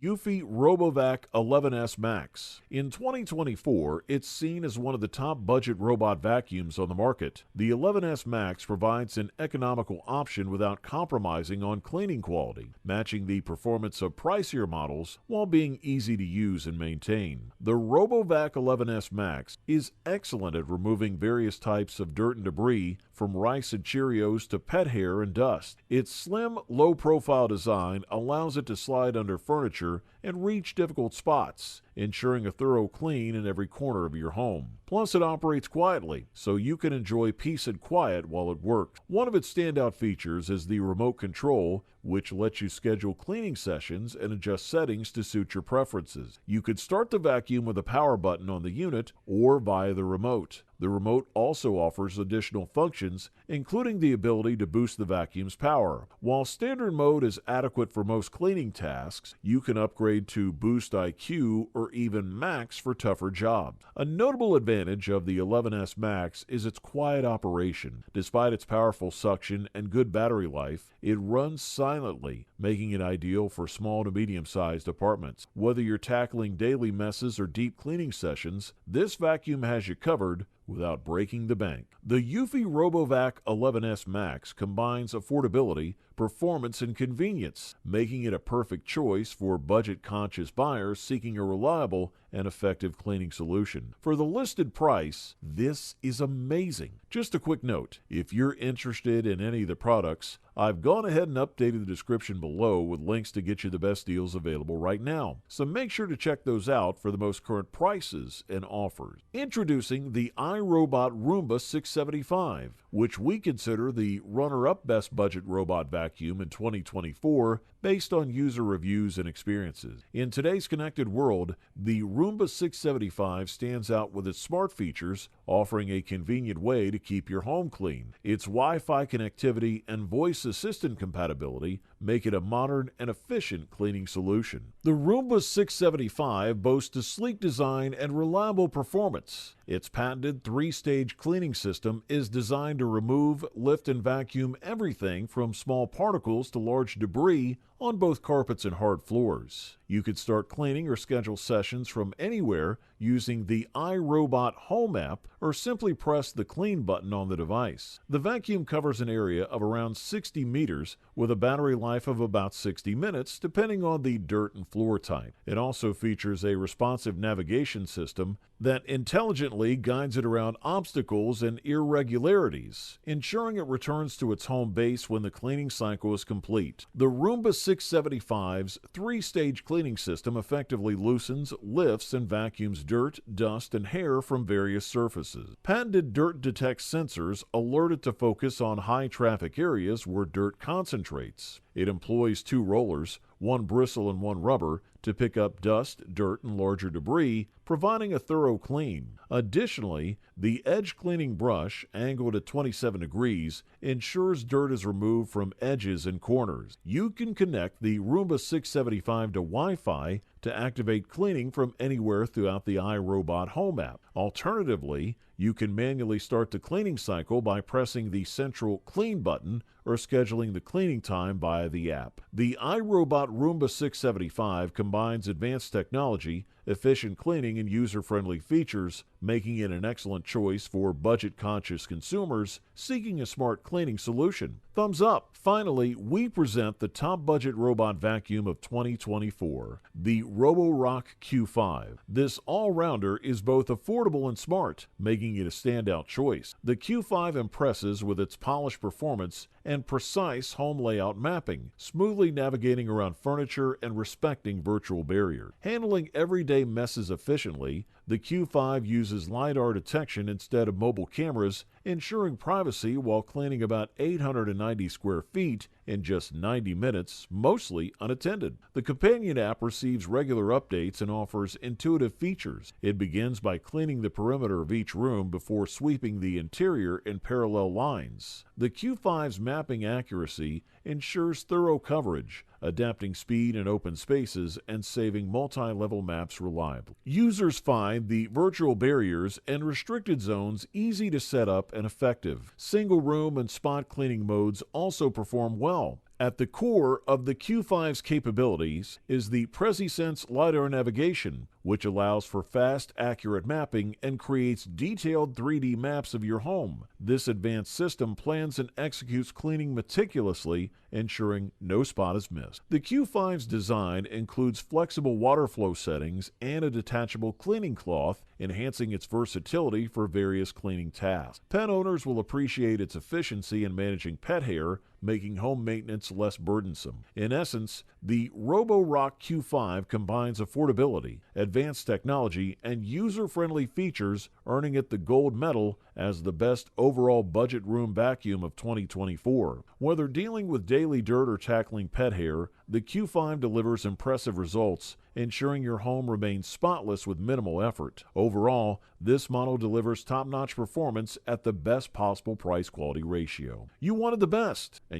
Eufy RoboVac 11s Max. In 2024, it's seen as one of the top budget robot vacuums on the market. The 11s Max provides an economical option without compromising on cleaning quality, matching the performance of pricier models while being easy to use and maintain. The RoboVac 11s Max is excellent at removing various types of dirt and debris, from rice and Cheerios to pet hair and dust. Its slim, low-profile design allows it to slide under furniture and reach difficult spots, ensuring a thorough clean in every corner of your home. Plus, it operates quietly, so you can enjoy peace and quiet while it works. One of its standout features is the remote control, which lets you schedule cleaning sessions and adjust settings to suit your preferences. You could start the vacuum with a power button on the unit or via the remote. The remote also offers additional functions, including the ability to boost the vacuum's power. While standard mode is adequate for most cleaning tasks, you can upgrade to Boost IQ or even Max for tougher jobs. A notable advantage of the 11s Max is its quiet operation. Despite its powerful suction and good battery life, it runs silently, making it ideal for small to medium-sized apartments. Whether you're tackling daily messes or deep cleaning sessions, this vacuum has you covered without breaking the bank. The Eufy RoboVac 11s Max combines affordability, performance, and convenience, making it a perfect choice for budget-conscious buyers seeking a reliable and effective cleaning solution. For the listed price, this is amazing. Just a quick note, if you're interested in any of the products, I've gone ahead and updated the description below with links to get you the best deals available right now. So make sure to check those out for the most current prices and offers. Introducing the iRobot Roomba 675, which we consider the runner-up best budget robot vacuum in 2024 based on user reviews and experiences. In today's connected world, the Roomba 675 stands out with its smart features, offering a convenient way to keep your home clean. Its Wi-Fi connectivity and voice assistant compatibility make it a modern and efficient cleaning solution. The Roomba 675 boasts a sleek design and reliable performance. Its patented 3-stage cleaning system is designed to remove, lift, and vacuum everything from small particles to large debris on both carpets and hard floors. You could start cleaning or schedule sessions from anywhere using the iRobot Home app or simply press the Clean button on the device. The vacuum covers an area of around 60 meters with a battery life of about 60 minutes, depending on the dirt and floor type. It also features a responsive navigation system that intelligently guides it around obstacles and irregularities, ensuring it returns to its home base when the cleaning cycle is complete. The Roomba 675's 3-stage cleaning system effectively loosens, lifts, and vacuums dirt, dust, and hair from various surfaces. Patented dirt detect sensors alert it to focus on high-traffic areas where dirt concentrates. It employs 2 rollers, one bristle and one rubber, to pick up dust, dirt, and larger debris, providing a thorough clean. Additionally, the edge cleaning brush, angled at 27 degrees, ensures dirt is removed from edges and corners. You can connect the Roomba 675 to Wi-Fi to activate cleaning from anywhere throughout the iRobot Home app. Alternatively, you can manually start the cleaning cycle by pressing the central Clean button or scheduling the cleaning time via the app. The iRobot Roomba 675 combines advanced technology, efficient cleaning, and user-friendly features, making it an excellent choice for budget-conscious consumers seeking a smart cleaning solution. Thumbs up! Finally, we present the top budget robot vacuum of 2024, the Roborock Q5. This all-rounder is both affordable and smart, making it a standout choice. The Q5 impresses with its polished performance and precise home layout mapping, smoothly navigating around furniture and respecting virtual barriers. Handling everyday messes efficiently, the Q5 uses LiDAR detection instead of mobile cameras, ensuring privacy while cleaning about 890 square feet in just 90 minutes, mostly unattended. The companion app receives regular updates and offers intuitive features. It begins by cleaning the perimeter of each room before sweeping the interior in parallel lines. The Q5's mapping accuracy ensures thorough coverage, adapting speed in open spaces and saving multi-level maps reliably. Users find the virtual barriers and restricted zones easy to set up and effective. Single room and spot cleaning modes also perform well, At the core of the Q5's capabilities is the PresiSense LiDAR navigation, which allows for fast, accurate mapping and creates detailed 3D maps of your home. This advanced system plans and executes cleaning meticulously, ensuring no spot is missed. The Q5's design includes flexible water flow settings and a detachable cleaning cloth, enhancing its versatility for various cleaning tasks. Pet owners will appreciate its efficiency in managing pet hair, making home maintenance less burdensome. In essence, the Roborock Q5 combines affordability, advanced technology, and user-friendly features, earning it the gold medal as the best overall budget room vacuum of 2024. Whether dealing with daily dirt or tackling pet hair, the Q5 delivers impressive results, ensuring your home remains spotless with minimal effort. Overall, this model delivers top-notch performance at the best possible price-quality ratio. You wanted the best, and